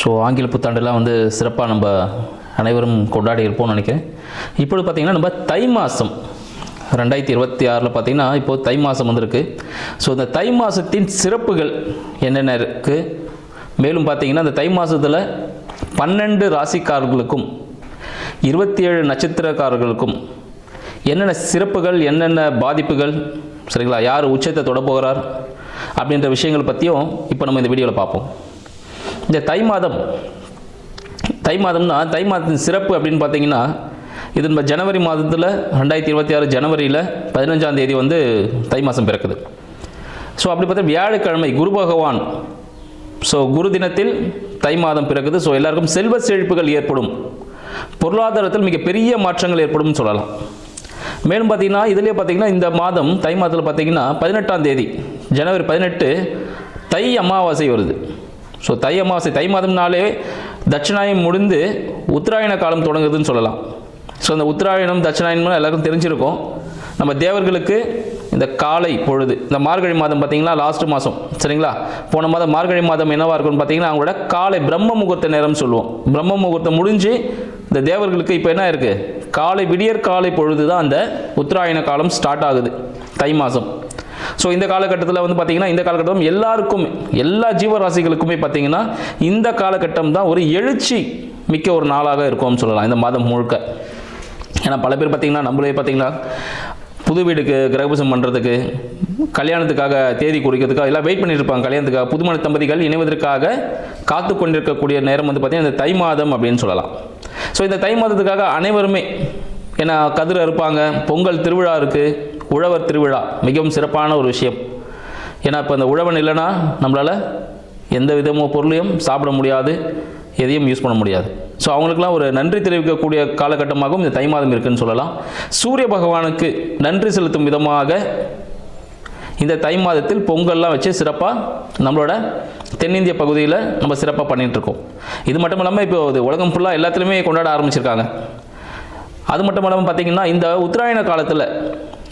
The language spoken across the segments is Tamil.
ஸோ ஆங்கில புத்தாண்டுலாம் வந்து சிறப்பாக நம்ம அனைவரும் கொண்டாடி இருப்போம்னு நினைக்கிறேன். இப்பொழுது பார்த்திங்கன்னா நம்ம தை மாதம் 2026 பார்த்திங்கன்னா இப்போது தை மாதம் வந்திருக்கு. ஸோ இந்த தை மாதத்தின் சிறப்புகள் என்னென்ன இருக்குது, மேலும் பார்த்திங்கன்னா இந்த தை மாதத்தில் 12 ராசிக்காரர்களுக்கும் 27 நட்சத்திரக்காரர்களுக்கும் என்னென்ன சிறப்புகள், என்னென்ன பாதிப்புகள், சரிங்களா, யார் உச்சத்தை தொட போகிறார் அப்படின்ற விஷயங்கள் பற்றியும் இப்போ நம்ம இந்த வீடியோவில் பார்ப்போம். இந்த தை மாதம்னா தை மாதத்தின் சிறப்பு அப்படின்னு பார்த்தீங்கன்னா, இது நம்ம ஜனவரி மாதத்தில் 2026 ஜனவரியில் 15ஆம் தேதி வந்து தை மாதம் பிறக்குது. ஸோ அப்படி பார்த்தா வியாழக்கிழமை குரு பகவான், ஸோ குரு தினத்தில் தை மாதம் பிறக்குது. ஸோ எல்லாருக்கும் செல்வ செழிப்புகள் ஏற்படும், பொருளாதாரத்தில் மிகப்பெரிய மாற்றங்கள் ஏற்படும் சொல்லலாம். மேலும் பார்த்தீங்கன்னா இதுலேயே பார்த்தீங்கன்னா இந்த மாதம் தை மாதத்தில் பார்த்தீங்கன்னா 18ஆம் தேதி ஜனவரி 18 தை அமாவாசை வருது. ஸோ தை அமாவாசை, தை மாதம்னாலே தட்சிணாயனம் முடிந்து உத்தராயண காலம் தொடங்குதுன்னு சொல்லலாம். ஸோ அந்த உத்தராயணம் தட்சிணாயனம் எல்லாருக்கும் தெரிஞ்சிருக்கும். நம்ம தேவர்களுக்கு இந்த காலை பொழுது, இந்த மார்கழி மாதம் பார்த்தீங்கன்னா லாஸ்ட் மாதம், சரிங்களா, போன மாதம் மார்கழி மாதம் என்னவாக இருக்கும்னு பார்த்தீங்கன்னா அவங்களோட காலை பிரம்ம முகூர்த்த நேரம் சொல்லுவோம். பிரம்ம முகூர்த்தம் முடிஞ்சு இந்த தேவர்களுக்கு இப்போ என்ன இருக்குது, காலை விடியற் காலை பொழுது தான் அந்த உத்தராயண காலம் ஸ்டார்ட் ஆகுது தை மாதம். ஸோ இந்த காலகட்டத்தில் வந்து பார்த்திங்கன்னா இந்த காலகட்டம் எல்லாருக்குமே, எல்லா ஜீவராசிகளுக்குமே பார்த்திங்கன்னா இந்த காலகட்டம் தான் ஒரு எழுச்சி மிக்க ஒரு நாளாக இருக்கும்னு சொல்லலாம் இந்த மாதம் முழுக்க. ஏன்னா பல பேர் பார்த்திங்கன்னா நம்மளே பார்த்திங்கன்னா புது வீடுக்கு கிரகபிரவேசம் பண்ணுறதுக்கு, கல்யாணத்துக்காக தேதி குறிக்கிறதுக்காக எல்லாம் வெயிட் பண்ணிட்டு இருப்பாங்க. கல்யாணத்துக்காக புதுமண தம்பதிகள் இணைவதற்காக காத்து கொண்டிருக்கக்கூடிய நேரம் வந்து பார்த்திங்கன்னா இந்த தை மாதம் அப்படின்னு சொல்லலாம். ஸோ இந்த தை மாதத்துக்காக அனைவருமே ஏன்னா கதிர் அறுப்பாங்க, பொங்கல் திருவிழா இருக்குது, உழவர் திருவிழா மிகவும் சிறப்பான ஒரு விஷயம். ஏன்னா இப்போ இந்த உழவன் இல்லைன்னா நம்மளால் எந்த விதமோ பொருளையும் சாப்பிட முடியாது, எதையும் யூஸ் பண்ண முடியாது. ஸோ அவங்களுக்குலாம் ஒரு நன்றி தெரிவிக்கக்கூடிய காலகட்டமாகவும் இந்த தை மாதம் இருக்குதுன்னு சொல்லலாம். சூரிய பகவானுக்கு நன்றி செலுத்தும் விதமாக இந்த தை மாதத்தில் பொங்கல்லாம் வச்சு சிறப்பாக நம்மளோட தென்னிந்திய பகுதியில் நம்ம சிறப்பாக பண்ணிகிட்ருக்கோம். இது மட்டும் இல்லாமல் இப்போ உலகம் ஃபுல்லாக எல்லாத்துலேயுமே கொண்டாட ஆரம்பிச்சிருக்காங்க. அது மட்டும் இல்லாமல் பார்த்திங்கன்னா இந்த உத்தராயண காலத்தில்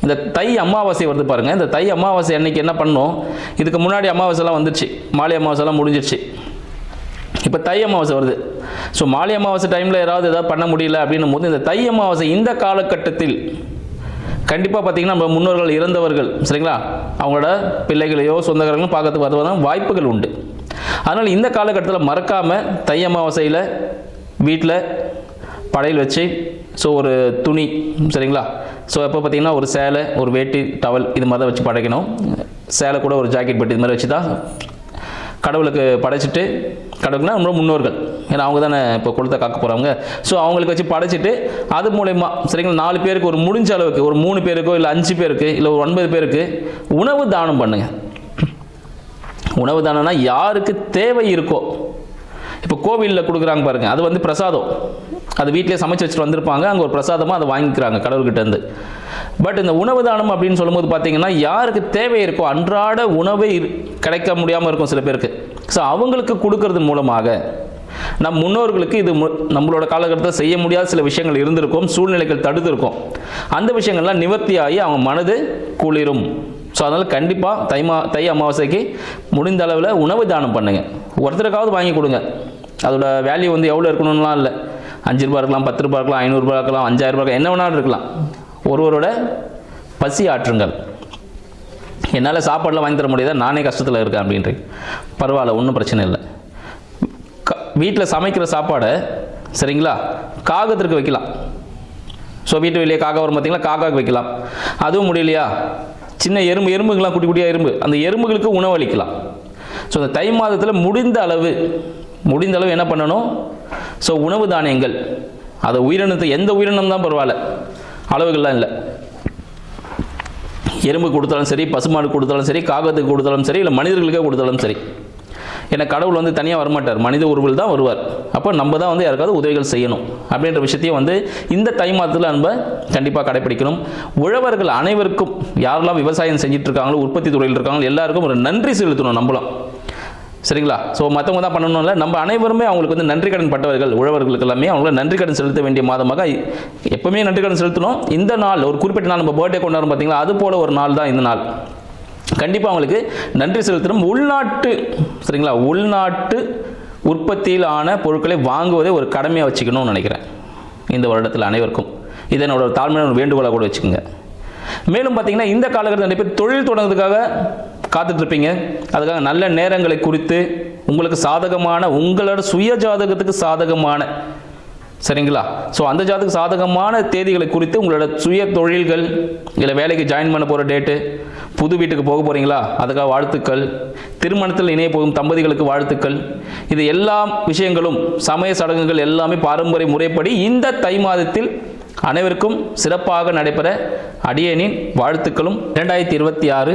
இந்த தை அமாவாசை வருது பாருங்கள். இந்த தை அமாவாசை அன்னைக்கு என்ன பண்ணோம், இதுக்கு முன்னாடி அமாவாசைலாம் வந்துடுச்சு, மாலை அமாவாசைலாம் முடிஞ்சிடுச்சு, இப்போ தை அமாவாசை வருது. ஸோ மாலை அமாவாசை டைமில் ஏதாவது பண்ண முடியல அப்படின்னும் போது இந்த தை அமாவாசை இந்த காலகட்டத்தில் கண்டிப்பாக பார்த்திங்கன்னா நம்ம முன்னோர்கள் இறந்தவர்கள், சரிங்களா, அவங்களோட பிள்ளைகளையோ சொந்தக்காரங்களும் பார்க்கறதுக்கு வருவதான வாய்ப்புகள் உண்டு. அதனால் இந்த காலகட்டத்தில் மறக்காமல் தை அமாவாசையில் வீட்டில் படையல் வச்சு, ஸோ ஒரு துணி, சரிங்களா, ஸோ எப்போ பார்த்திங்கன்னா ஒரு சேலை, ஒரு வேட்டி, டவல் இது மாதிரி தான் வச்சு படைக்கணும். சேலை கூட ஒரு ஜாக்கெட் பெட்டி இது மாதிரி வச்சு தான் கடவுளுக்கு படைச்சிட்டு, கடவுளுக்குனா நம்ம முன்னோர்கள், ஏன்னா அவங்க தானே இப்போ கொடுத்த காக்க போகிறவங்க. ஸோ அவங்களுக்கு வச்சு படைச்சிட்டு அது மூலயமா, சரிங்களா, 4 பேருக்கு ஒரு முடிஞ்ச அளவுக்கு ஒரு 3 பேருக்கோ இல்லை 5 பேருக்கு இல்லை ஒரு 9 பேருக்கு உணவு தானம் பண்ணுங்கள். உணவு தானம்னா யாருக்கு தேவை இருக்கோ, இப்போ கோவிலில் கொடுக்குறாங்க பாருங்கள், அது வந்து பிரசாதம், அது வீட்டிலே சமைச்சு வச்சுட்டு வந்திருப்பாங்க, அங்கே ஒரு பிரசாதமாக அதை வாங்கிக்கிறாங்க கடவுள்கிட்டேருந்து. பட் இந்த உணவு தானம் அப்படின்னு சொல்லும்போது பார்த்தீங்கன்னா யாருக்கு தேவை இருக்கோ, அன்றாட உணவே கிடைக்க முடியாமல் இருக்கும் சில பேருக்கு, ஸோ அவங்களுக்கு கொடுக்கறது மூலமாக நம் முன்னோர்களுக்கு இது நம்மளோட காலகட்டத்தில் செய்ய முடியாத சில விஷயங்கள் இருந்திருக்கும், சூழ்நிலைகள் தடுத்திருக்கும், அந்த விஷயங்கள்லாம் நிவர்த்தியாகி அவங்க மனது குளிரும். ஸோ அதனால் கண்டிப்பாக தை அமாவாசைக்கு முடிந்த அளவில் உணவு தானம் பண்ணுங்கள். ஒருத்தருக்காவது வாங்கி கொடுங்க. அதோட வேல்யூ வந்து எவ்வளோ இருக்கணும்லாம் இல்லை, 5 ரூபா இருக்கலாம், 10 ரூபா இருக்கலாம், 500 ரூபா இருக்கலாம், 5000 ரூபா இருக்கலாம், என்ன வேணாலும் இருக்கலாம். ஒருவரோட பசி ஆற்றுங்கள். என்னால் சாப்பாடெலாம் வாங்கி தர முடியாதா, நானே கஷ்டத்தில் இருக்கேன் அப்படின்றீங்க, பரவாயில்ல, ஒன்றும் பிரச்சனை இல்லை. வீட்டில் சமைக்கிற சாப்பாடை, சரிங்களா, காகத்திற்கு வைக்கலாம். ஸோ வீட்டு வெளியே காக்கா வரும் பார்த்தீங்களா, காக்காவுக்கு வைக்கலாம். அதுவும் முடியலையா, சின்ன எறும்புகள்லாம் குட்டி குட்டியாக எறும்பு, அந்த எறும்புகளுக்கு உணவளிக்கலாம். ஸோ இந்த தை மாதத்தில் முடிந்த அளவு என்ன பண்ணணும், ஸோ உணவு தானியங்கள், அதை உயிரினத்தை, எந்த உயிரினம் தான் பரவாயில்ல, அளவுகள்லாம் இல்லை, எறும்பு கொடுத்தாலும் சரி, பசுமாடு கொடுத்தாலும் சரி, காகத்துக்கு கொடுத்தாலும் சரி, இல்லை மனிதர்களுக்கே கொடுத்தாலும் சரி. ஏன்னா கடவுள் வந்து தனியாக வரமாட்டார், மனித உருவில் தான் வருவார். அப்போ நம்ம தான் வந்து யாருக்காவது உதவிகள் செய்யணும் அப்படின்ற விஷயத்தையும் வந்து இந்த தை மாதத்தில் நம்ம கண்டிப்பாக கடைப்பிடிக்கணும். உழவர்கள் அனைவருக்கும், யாரெல்லாம் விவசாயம் செஞ்சுட்டு இருக்காங்களோ, உற்பத்தி துறையில் இருக்காங்களோ, எல்லாருக்கும் ஒரு நன்றி செலுத்தணும் நம்மளும், சரிங்களா. ஸோ மற்றவங்க தான் பண்ணணும் இல்லை, நம்ம அனைவருமே அவங்களுக்கு வந்து நன்றி கடன் பட்டவர்கள், உழவர்களுக்கு எல்லாமே அவங்கள நன்றி கடன் செலுத்த வேண்டிய மாதமாக எப்பவுமே நன்றி கடன் செலுத்தணும். இந்த நாள் ஒரு குறிப்பிட்ட நாள், நம்ம பர்த்டே கொண்டாடும் பார்த்தீங்களா, அது போல் ஒரு நாள் தான் இந்த நாள். கண்டிப்பாக அவங்களுக்கு நன்றி செலுத்தணும். உள்நாட்டு, சரிங்களா, உள்நாட்டு உற்பத்தியில் ஆன பொருட்களை வாங்குவதை ஒரு கடமையாக வச்சுக்கணும்னு நினைக்கிறேன் இந்த வருடத்தில் அனைவருக்கும். இதை என்னோட ஒரு தாழ்மையான வேண்டுகோளாக கூட வச்சுக்கோங்க. மேலும் பார்த்தீங்கன்னா இந்த காலகட்டத்தில் நிறைய பேர் தொழில் தொடங்குறதுக்காக காத்துட்ருப்பீங்க. அதுக்காக நல்ல நேரங்களை குறித்து உங்களுக்கு சாதகமான, உங்களோட சுய ஜாதகத்துக்கு சாதகமான, சரிங்களா, ஸோ அந்த ஜாதகத்துக்கு சாதகமான தேதிகளை குறித்து உங்களோட சுய தொழில்கள், இல்லை வேலைக்கு ஜாயின் பண்ண போகிற டேட்டு, புது வீட்டுக்கு போக போகிறீங்களா அதுக்காக வாழ்த்துக்கள், திருமணத்தில் இணைய போகும் தம்பதிகளுக்கு வாழ்த்துக்கள், இது எல்லா விஷயங்களும் சமய சடங்குகள் எல்லாமே பாரம்பரிய முறைப்படி இந்த தை மாதத்தில் அனைவருக்கும் சிறப்பாக நடைபெற அடியேனின் வாழ்த்துக்களும் 2026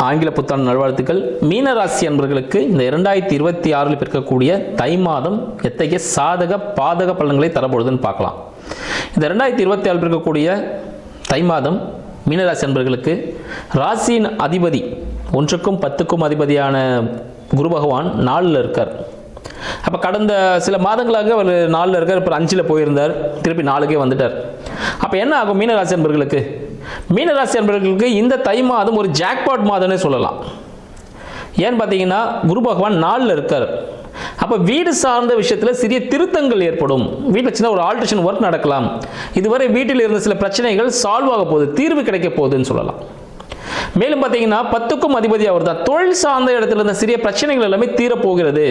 ஆங்கில புத்தாண்டு நல்வாழ்த்துக்கள். மீனராசி அன்பர்களுக்கு இந்த 2026 பிறக்கக்கூடிய தை மாதம் எத்தகைய சாதக பாதக பலன்களை தரப்போகுதுன்னு பார்க்கலாம். இந்த 2026 பிறக்கக்கூடிய தை மாதம் மீனராசி அன்பர்களுக்கு ராசியின் அதிபதி 1க்கும் 10க்கும் அதிபதியான குரு பகவான் 4ல் இருக்கார். அப்போ கடந்த சில மாதங்களாக அவர் 4ல் இருக்கார். இப்போ 5ல் போயிருந்தார், திருப்பி 4க்கே வந்துட்டார். அப்போ என்ன ஆகும் மீனராசி அன்பர்களுக்கு? மீனராசி அன்பர்களுக்கு இந்த தை மாதம் ஒரு ஜாக்பாட் மாதம்னே சொல்லலாம். ஏன்னு பார்த்தீங்கன்னா குரு பகவான் 4ல் இருக்கார். அப்போ வீடு சார்ந்த விஷயத்தில் சிறிய திருத்தங்கள் ஏற்படும். வீட்டில் சின்ன ஒரு ஆல்ட்ரேஷன் ஒர்க் நடக்கலாம். இதுவரை வீட்டில் இருந்த சில பிரச்சனைகள் சால்வ் ஆக போகுது, தீர்வு கிடைக்க போகுதுன்னு சொல்லலாம். மேலும் பார்த்தீங்கன்னா 10க்கும் அதிபதி அவர் தான். தொழில் சார்ந்த இடத்துல இருந்த சிறிய பிரச்சனைகள் எல்லாமே தீரப்போகிறது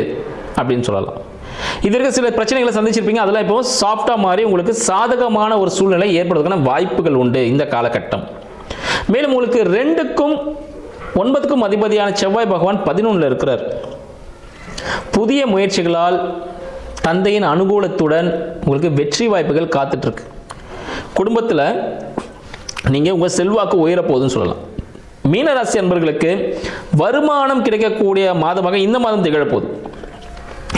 அப்படின்னு சொல்லலாம். இதற்கு சில பிரச்சனைகளை சந்திச்சிருப்பீங்க, அதெல்லாம் இப்போ சாஃப்டாக மாறி உங்களுக்கு சாதகமான ஒரு சூழ்நிலை ஏற்படுவதற்கான வாய்ப்புகள் உண்டு இந்த காலகட்டம். மேலும் உங்களுக்கு 2க்கும் 9க்கும் அதிபதியான செவ்வாய் பகவான் 11ல் இருக்கிறார். புதிய முயற்சிகளால் தந்தையின் அனுகூலத்துடன் உங்களுக்கு வெற்றி வாய்ப்புகள் காத்துட்ருக்கு. குடும்பத்தில் நீங்கள் உங்கள் செல்வாக்கு உயரப்போகுதுன்னு சொல்லலாம். மீனராசி அன்பர்களுக்கு வருமானம் கிடைக்கக்கூடிய மாதமாக இந்த மாதம் திகழப்போகுது.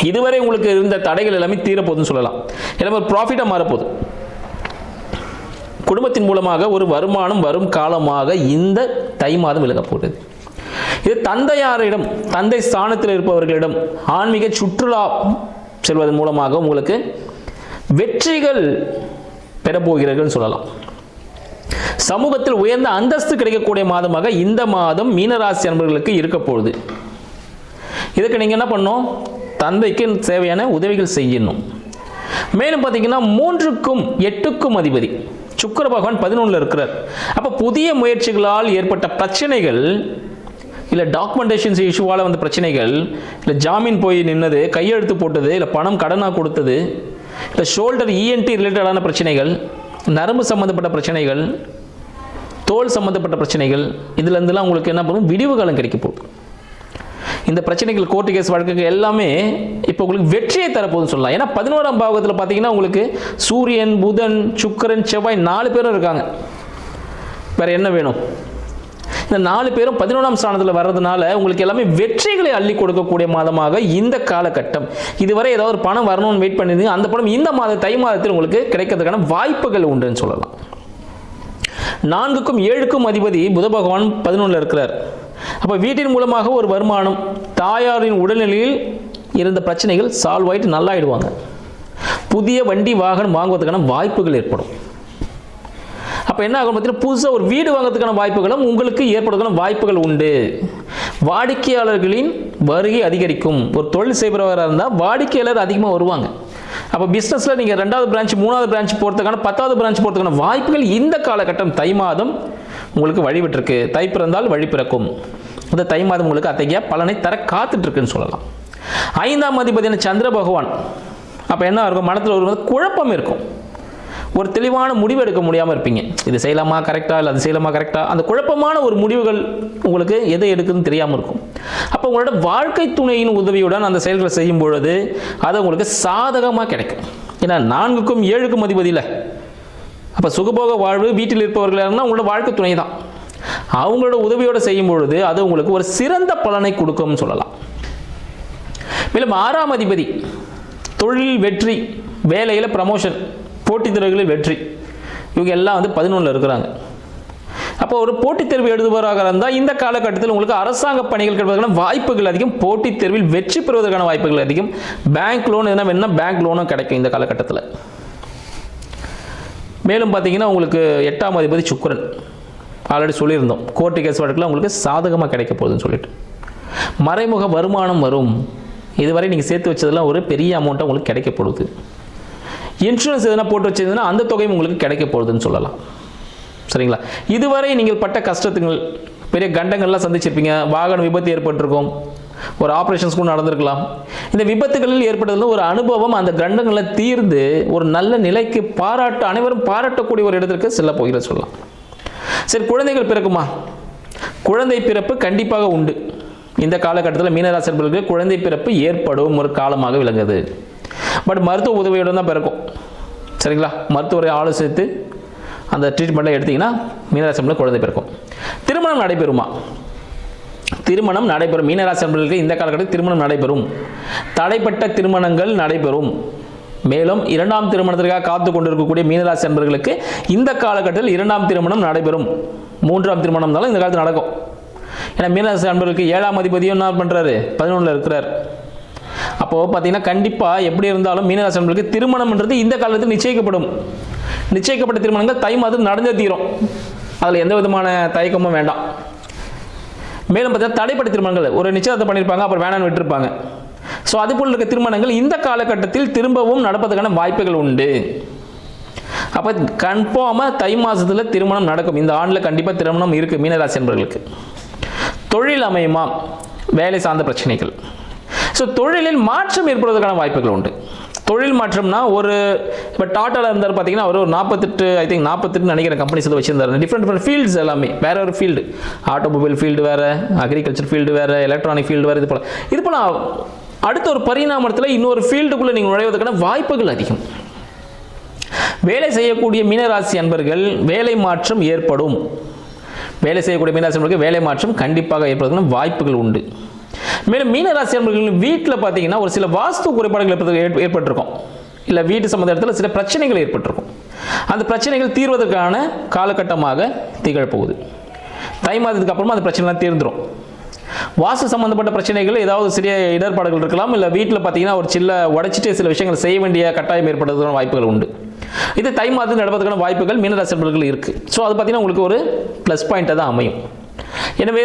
இதுவரை உங்களுக்கு இருந்த தடைகள் எல்லாமே தீரப்போகுதுன்னு சொல்லலாம். எல்லாமே ப்ராஃபிட்டாக மாறப்போகுது. குடும்பத்தின் மூலமாக ஒரு வருமானம் வரும் காலமாக இந்த தை மாதம் விலகப்போகுது. இது தந்தையாரிடம், தந்தை ஸ்தானத்தில் இருப்பவர்களிடம் ஆன்மீக சுற்றுலா செல்வதன் மூலமாக உங்களுக்கு வெற்றிகள் பெறப்போகிறீர்கள் சொல்லலாம். சமூகத்தில் உயர்ந்த அந்தஸ்து கிடைக்கக்கூடிய மாதமாக இந்த மாதம் மீனராசி அன்பர்களுக்கு இருக்க போகுது. இதுக்கு நீங்கள் என்ன பண்ணணும்? தந்தைக்கு தேவையான உதவிகள் செய்யணும். மேலும் பார்த்தீங்கன்னா 3க்கும் 8க்கும் அதிபதி சுக்கிர பகவான் 11ல் இருக்கிறார். அப்போ புதிய முயற்சிகளால் ஏற்பட்ட பிரச்சனைகள், இல்லை டாக்குமெண்டேஷன்ஸ் இஷ்யூவால் வந்த பிரச்சனைகள், இல்லை ஜாமீன் போய் நின்னது, கையெழுத்து போட்டது, இல்லை பணம் கடனாக கொடுத்தது, இல்லை ஷோல்டர் இஎன்டி ரிலேட்டடான பிரச்சனைகள், நரம்பு சம்மந்தப்பட்ட பிரச்சனைகள், தோல் சம்மந்தப்பட்ட பிரச்சனைகள், இதுலேருந்துலாம் உங்களுக்கு என்ன பண்ணும்? விடிவு காலம் கிடைக்க போகுது. இந்த பிரச்சனைகள், கோர்ட்டு கேஸ் வழக்குகள் எல்லாமே இப்போ உங்களுக்கு வெற்றியை தரப்போகுதுன்னு சொல்லலாம். ஏன்னா 11ஆம் பாவகத்தில் பார்த்தீங்கன்னா உங்களுக்கு சூரியன், புதன், சுக்கிரன், செவ்வாய் 4 பேரும் இருக்காங்க. வேற என்ன வேணும்? இந்த 4 பேரும் 11ஆம் ஸ்தானத்தில் வர்றதுனால உங்களுக்கு எல்லாமே வெற்றிகளை அள்ளி கொடுக்கக்கூடிய மாதமாக இந்த காலகட்டம். இதுவரை ஏதாவது ஒரு பணம் வரணும்னு வெயிட் பண்ணிருந்தீங்க, அந்த பணம் இந்த தை மாதத்தில் உங்களுக்கு கிடைக்கிறதுக்கான வாய்ப்புகள் உண்டுன்னு சொல்லலாம். 4க்கும் 7க்கும் அதிபதி புத பகவான் 11ல் இருக்கிறார். அப்போ வீட்டின் மூலமாக ஒரு வருமானம், தாயாரின் உடல்நிலையில் இருந்த பிரச்சனைகள் சால்வ் ஆகிட்டு நல்லாயிடுவாங்க. புதிய வண்டி வாகனம் வாங்குவதற்கான வாய்ப்புகள் ஏற்படும். அப்போ என்ன ஆகும் பார்த்தீங்கன்னா புதுசாக ஒரு வீடு வாங்குறதுக்கான வாய்ப்புகளும் உங்களுக்கு ஏற்படுவதற்கான வாய்ப்புகள் உண்டு. வாடிக்கையாளர்களின் வருகை அதிகரிக்கும். ஒரு தொழில் செய்பவராக இருந்தால் வாடிக்கையாளர் அதிகமாக வருவாங்க. அப்போ பிஸ்னஸில் நீங்கள் 2வது பிரான்ச், 3வது பிரான்ச் போகிறதுக்கான, 10வது பிரான்ச் போகிறதுக்கான வாய்ப்புகள் இந்த காலகட்டம் தை மாதம் உங்களுக்கு வழிவிட்டிருக்கு. தை பிறந்தால் வழி பிறக்கும். இந்த தை மாதம் உங்களுக்கு அத்தகைய பலனை தர காத்துட்ருக்குன்னு சொல்லலாம். 5ஆம் அதிபதியான சந்திர பகவான். அப்போ என்ன இருக்கும்? மனத்தில் ஒரு குழப்பம் இருக்கும். ஒரு தெளிவான முடிவு எடுக்க முடியாமல் இருப்பீங்க. இது செய்யலாமா கரெக்டாக, இல்லை அது செய்யலாமா கரெக்டாக, அந்த குழப்பமான ஒரு முடிவுகள் உங்களுக்கு எதை எடுக்குதுன்னு தெரியாமல் இருக்கும். அப்போ உங்களோட வாழ்க்கை துணையின் உதவியுடன் அந்த செயல்களை செய்யும் பொழுது அது உங்களுக்கு சாதகமாக கிடைக்கும். ஏன்னா 4க்கும் 7க்கும் அதிபதி இல்லை. அப்போ சுகபோக வாழ்வு வீட்டில் இருப்பவர்களாக இருந்தால் உங்களோட வாழ்க்கை துணை தான். அவங்களோட உதவியோடு செய்யும் பொழுது அது உங்களுக்கு ஒரு சிறந்த பலனை கொடுக்கும்னு சொல்லலாம். மேலும் 6ஆம் அதிபதி தொழில் வெற்றி, வேலையில் ப்ரமோஷன், போட்டித் தேர்வுகளில் வெற்றி, இவங்க எல்லாம் 11ல் இருக்கிறாங்க. அப்போ ஒரு போட்டித் தேர்வு எழுதுபவராக இருந்தால் இந்த காலகட்டத்தில் உங்களுக்கு அரசாங்க பணிகள் கிடைப்பதற்கான வாய்ப்புகள் அதிகம். போட்டித் தேர்வில் வெற்றி பெறுவதற்கான வாய்ப்புகள் அதிகம். பேங்க் லோன் எதுனா வேணும்னா பேங்க் லோனும் கிடைக்கும் இந்த காலகட்டத்தில். மேலும் பார்த்தீங்கன்னா உங்களுக்கு 8ஆம் அதிபதி சுக்கிரன். ஆல்ரெடி சொல்லியிருந்தோம், கோர்ட்டு கேஸ் வழக்கில் உங்களுக்கு சாதகமாக கிடைக்க போகுதுன்னு சொல்லிட்டு. மறைமுக வருமானம் வரும். இதுவரை நீங்கள் சேர்த்து வச்சதெல்லாம் ஒரு பெரிய அமௌண்ட்டாக உங்களுக்கு கிடைக்க போகுது. இன்சூரன்ஸ் எதனா போட்டு வச்சதுன்னா அந்த தொகையும் உங்களுக்கு கிடைக்க போகுதுன்னு சொல்லலாம். சரிங்களா? இதுவரை நீங்கள் பட்ட கஷ்டத்துங்கள், பெரிய கண்டங்கள்லாம் சந்திச்சிருப்பீங்க. வாகன விபத்து ஏற்பட்டிருக்கும், ஒரு ஆப்ரேஷன்ஸ் கூட நடந்திருக்கலாம். இந்த விபத்துகளில் ஏற்பட்டதில் ஒரு அனுபவம் அந்த கண்டங்களை தீர்ந்து ஒரு நல்ல நிலைக்கு அனைவரும் பாராட்டக்கூடிய ஒரு இடத்திற்கு செல்ல போகிற சொல்லலாம். சரி, குழந்தைகள் பிறக்குமா? குழந்தை பிறப்பு கண்டிப்பாக உண்டு. இந்த காலகட்டத்தில் மீனராசி அன்பர்களுக்கு குழந்தை பிறப்பு ஏற்படும் ஒரு காலமாக விளங்குது. பட் மருத்துவ உதவியுடன் தான் பிறக்கும். சரிங்களா? மருத்துவரை ஆலோசித்து அந்த ட்ரீட்மெண்ட்டை எடுத்தீங்கன்னா மீனராசி அன்பர்களுக்கு குழந்தை பிறக்கும். திருமணம் நடைபெறுமா? திருமணம் நடைபெறும். மீனராசி அன்பர்களுக்கு இந்த காலகட்டத்தில் திருமணம் நடைபெறும். தடைப்பட்ட திருமணங்கள் நடைபெறும். மேலும் இரண்டாம் திருமணத்திற்காக காத்து கொண்டிருக்கக்கூடிய மீனராசி அன்பர்களுக்கு இந்த காலகட்டத்தில் இரண்டாம் திருமணம் நடைபெறும். மூன்றாம் திருமணம் தான் இந்த காலத்தில் நடக்கும். ஏன்னா மீனராசி அன்பர்களுக்கு 7ஆம் அதிபதியும் என்ன பண்ணுறாரு? 11ல் இருக்கிறார். அப்போது பார்த்தீங்கன்னா கண்டிப்பாக எப்படி இருந்தாலும் மீனராசி அன்பர்களுக்கு திருமணம்ன்றது இந்த காலத்தில் நிச்சயிக்கப்படும். நிச்சயிக்கப்பட்ட திருமணங்கள் தை மாதம் நடந்தே தீரும். அதில் எந்த விதமான தயக்கமும் வேண்டாம். மேலும் பார்த்தீங்கன்னா தடைப்பட்ட திருமணங்கள் ஒரு நிச்சயத்தை பண்ணியிருப்பாங்க, அப்புறம் வேணான்னு விட்டுருப்பாங்க. ஸோ அதுபோல் இருக்க திருமணங்கள் இந்த காலகட்டத்தில் திரும்பவும் நடப்பதற்கான வாய்ப்புகள் உண்டு. அப்போ கன்ஃபார்மாக தை மாதத்தில் திருமணம் நடக்கும். இந்த ஆண்டில் கண்டிப்பாக திருமணம் இருக்குது மீனராசி என்பவர்களுக்கு. தொழில் அமையுமா? வேலை சார்ந்த பிரச்சனைகள். ஸோ தொழிலில் மாற்றம் ஏற்படுவதற்கான வாய்ப்புகள் உண்டு. தொழில் மாற்றம்னா ஒரு இப்போ டாட்டாவில் இருந்தார் பார்த்தீங்கன்னா அவர் ஒரு 48 நினைக்கிற கம்பெனிஸ் வச்சிருந்தார். டிஃப்ரெண்ட் ஃபீல்ட்ஸ் எல்லாமே வேற ஒரு ஃபீல்டு. ஆட்டோமொபைல் ஃபீல்டு வேறு, அக்ரிகல்ச்சர் ஃபீல்டு வேறு, எலக்ட்ரானிக் ஃபீல்டு வேறு. இது போல் அடுத்த ஒரு பரிணாமத்தில் இன்னொரு ஃபீல்டுக்குள்ளே நீங்கள் நுழைவதற்கான வாய்ப்புகள் அதிகம். வேலை செய்யக்கூடிய மீனராசி அன்பர்கள் வேலை மாற்றம் ஏற்படும். வேலை செய்யக்கூடிய மீனராசி அன்பர்களுக்கு வேலை மாற்றம் கண்டிப்பாக ஏற்படுவதற்கான வாய்ப்புகள் உண்டு. மேலும் மீனராசி அன்பர்கள் வீட்டில் பார்த்தீங்கன்னா ஒரு சில வாஸ்து குறைபாடுகள் ஏற்பட்டிருக்கும். இல்லை வீட்டு சம்பந்த இடத்துல சில பிரச்சனைகள் ஏற்பட்டிருக்கும். அந்த பிரச்சனைகள் தீர்வதற்கான காலகட்டமாக திகழப்போகுது. தை மாதத்துக்கு அப்புறமா அந்த பிரச்சனைலாம் தீர்ந்துடும். வாஸ்து சம்பந்தப்பட்ட பிரச்சனைகள் ஏதாவது சிறிய இடர்பாடுகள் இருக்கலாம். இல்லை வீட்டில் பார்த்தீங்கன்னா ஒரு சில்ல உடைச்சிட்டு சில விஷயங்கள் செய்ய வேண்டிய கட்டாயம் ஏற்படுறதுக்கான வாய்ப்புகள் உண்டு. இது தை மாதத்தில் நடப்பதற்கான வாய்ப்புகள் மீனராசி அன்பர்கள் இருக்குது. ஸோ அது பார்த்தீங்கன்னா உங்களுக்கு ஒரு ப்ளஸ் பாயிண்ட்டாக தான் அமையும். எனவே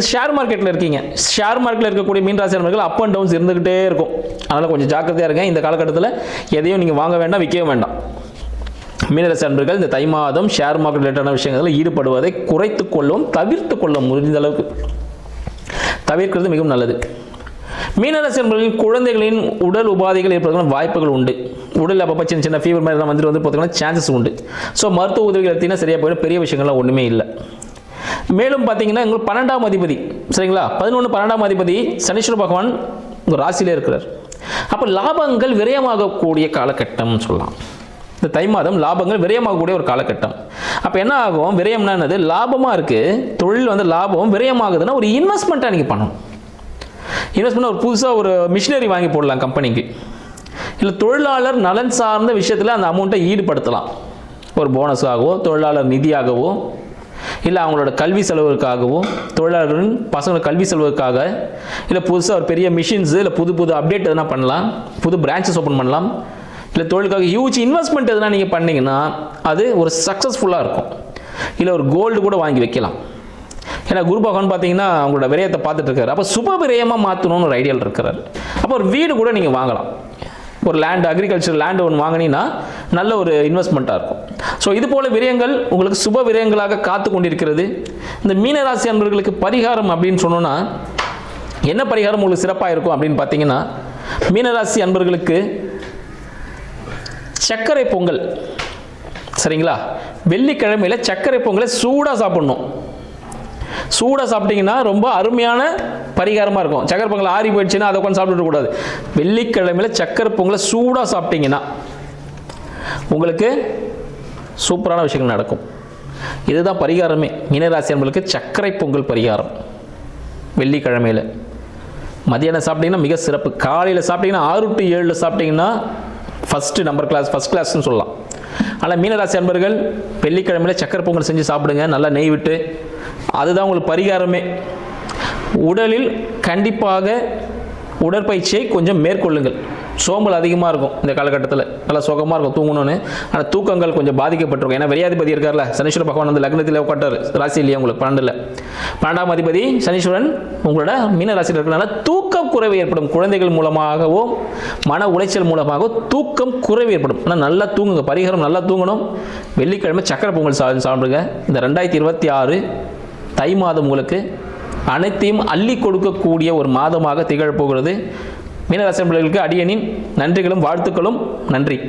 ஷேர் மார்க்கெட்டில் இருக்கீங்க, ஷேர் மார்க்கெட்டில் இருக்கக்கூடிய மீனராசி அன்பர்கள் அப் அண்ட் டவுன்ஸ் இருந்துகிட்டே இருக்கும். அதனால் கொஞ்சம் ஜாக்கிரதையாக இருங்க. இந்த காலகட்டத்தில் எதையும் நீங்கள் வாங்க வேண்டாம், விற்கவும் வேண்டாம். மீனராசி அன்பர்கள் இந்த தை மாதம் ஷேர் மார்க்கெட் ரிலேட்டடான விஷயங்களில் ஈடுபடுவதை குறைத்து கொள்ளும், தவிர்த்து கொள்ளும். முடிந்த அளவுக்கு தவிர்க்கிறது மிகவும் நல்லது. மீனராசி அன்பர்களின் குழந்தைகளின் உடல் உபாதைகள் ஏற்படுவதற்கான வாய்ப்புகள் உண்டு. உடல் அப்பப்போ சின்ன சின்ன ஃபீவர் மாதிரி வந்துட்டு போகிறதுக்கான சான்சஸ் உண்டு. ஸோ மருத்துவ உதவிகள் எடுத்தீங்கன்னா சரியாக போயிடும். பெரிய விஷயங்கள்லாம் ஒன்றுமே இல்லை. மேலும் பார்த்தீங்கன்னா உங்களுக்கு 12ஆம் அதிபதி, சரிங்களா, 12ஆம் அதிபதி சனீஸ்வர பகவான் உங்கள் ராசியிலே இருக்கிறார். அப்போ லாபங்கள் விரயமாகக்கூடிய காலகட்டம் சொல்லலாம். இந்த தை மாதம் லாபங்கள் விரயமாகக்கூடிய ஒரு காலகட்டம். அப்போ என்ன ஆகும்? விரயம்னா என்னது? லாபமாக இருக்குது, தொழில் லாபம் விரயமாகுதுன்னா ஒரு இன்வெஸ்ட்மெண்ட்டாக நீங்கள் பண்ணணும். இன்வெஸ்ட்மெண்ட் ஒரு புதுசாக ஒரு மிஷினரி வாங்கி போடலாம் கம்பெனிக்கு. இல்லை தொழிலாளர் நலன் சார்ந்த விஷயத்தில் அந்த அமௌண்ட்டை ஈடுபடுத்தலாம். ஒரு போனஸாகவோ, தொழிலாளர் நிதியாகவோ, இல்லை அவங்களோட கல்வி செலவுக்காகவோ, தொழிலாளர்களின் பசங்களோட கல்வி செலவுக்காக, இல்லை புதுசாக ஒரு பெரிய மிஷின்ஸு, இல்லை புது அப்டேட் எதனா பண்ணலாம், புது பிரான்ச்சஸ் ஓப்பன் பண்ணலாம். இல்லை தொழிலுக்காக ஹியூஜ் இன்வெஸ்ட்மெண்ட் எதனா நீங்கள் பண்ணிங்கன்னா அது ஒரு சக்ஸஸ்ஃபுல்லாக இருக்கும். இல்லை ஒரு கோல்டு கூட வாங்கி வைக்கலாம். ஏன்னா குரு பகவான் பார்த்தீங்கன்னா அவங்களோட விரயத்தை பார்த்துட்டு இருக்காரு. அப்போ சுப விரயமாக மாற்றணும்னு ஒரு ஐடியாவில் இருக்கிறாரு. அப்போ ஒரு வீடு கூட நீங்கள் வாங்கலாம். ஒரு அக்ரிகல்ச்சர் லேண்ட் ஒன்று வாங்கினீங்கன்னா நல்ல ஒரு இன்வெஸ்ட்மெண்ட்டாக இருக்கும். ஸோ இது போல விரயங்கள் உங்களுக்கு சுப விரயங்களாக காத்து கொண்டிருக்கிறது. இந்த மீனராசி அன்பர்களுக்கு பரிகாரம் அப்படின்னு சொன்னோன்னா என்ன பரிகாரம் உங்களுக்கு சிறப்பாக இருக்கும் அப்படின்னு பார்த்தீங்கன்னா, மீனராசி அன்பர்களுக்கு சர்க்கரை பொங்கல், சரிங்களா, வெள்ளிக்கிழமையில் சர்க்கரை பொங்கலை சூடாக சாப்பிடணும். சூடாக சாப்பிட்டீங்கன்னா ரொம்ப அருமையான பரிகாரமாக இருக்கும். சக்கரை பொங்கல் ஆறி போயிடுச்சுன்னா அதை உட்காந்து சாப்பிட்டுக்கூடாது. வெள்ளிக்கிழமையில் சக்கரை பொங்கலை சூடாக சாப்பிட்டீங்கன்னா உங்களுக்கு சூப்பரான விஷயங்கள் நடக்கும். இதுதான் பரிகாரமே. மீனராசி அன்பர்களுக்கு சர்க்கரை பொங்கல் பரிகாரம். வெள்ளிக்கிழமையில் மதியானம் சாப்பிட்டீங்கன்னா மிக சிறப்பு. காலையில் சாப்பிட்டீங்கன்னா 6 to 7 சாப்பிட்டீங்கன்னா ஃபஸ்ட் கிளாஸ்ன்னு சொல்லலாம். ஆனால் மீனராசி அன்பர்கள் வெள்ளிக்கிழமையில் சக்கரை பொங்கல் செஞ்சு சாப்பிடுங்க, நல்லா நெய் விட்டு. அதுதான் உங்களுக்கு பரிகாரமே. உடலில் கண்டிப்பாக உடற்பயிற்சியை கொஞ்சம் மேற்கொள்ளுங்கள். சோம்பல் அதிகமாக இருக்கும் இந்த காலகட்டத்தில், நல்லா சுகமாக இருக்கும் தூங்கணும்னு. ஆனால் தூக்கங்கள் கொஞ்சம் பாதிக்கப்பட்டிருக்கும். ஏன்னா விரையாதிபதி இருக்கார்ல சனீஸ்வர பகவான் லக்னத்தில் உட்காட்டார், ராசி இல்லையா உங்களுக்கு 12ல். 12ஆம் அதிபதி சனீஸ்வரன் உங்களோட மீன ராசியில் இருக்கிறனால தூக்கம் தூக்கக்குறைவு ஏற்படும். குழந்தைகள் மூலமாகவோ மன உளைச்சல் மூலமாகவோ தூக்கம் குறைவு ஏற்படும். ஆனால் நல்லா தூங்குங்க. பரிகாரம் நல்லா தூங்கணும். வெள்ளிக்கிழமை சக்கரை பொங்கல் சாப்பிடுங்க. இந்த 2026 தை மாதம் உங்களுக்கு அனைத்தையும் அள்ளி கொடுக்கக்கூடிய ஒரு மாதமாக திகழப்போகிறது. மீனராசி அடியனின் நன்றிகளும் வாழ்த்துக்களும். நன்றி.